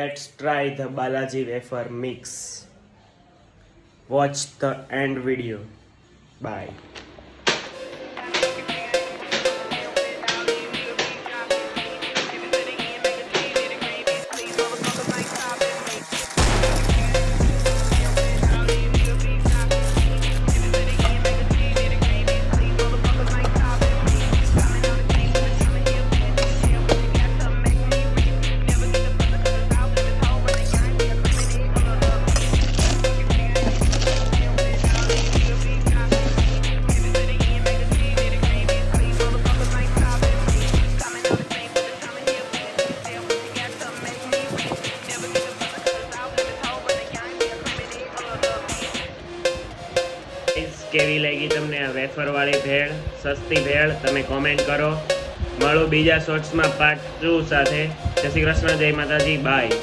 Let's try the Balaji wafer mix. Watch the end video. Bye. કેવી લાગી તમને આ વેફર વાળી ભેળ, સસ્તી ભેળ? તમે કોમેન્ટ કરો. મળો બીજા શોર્ટ્સમાં પાર્ટ 2 સાથે. જય શ્રી કૃષ્ણ, જય માતાજી, બાય.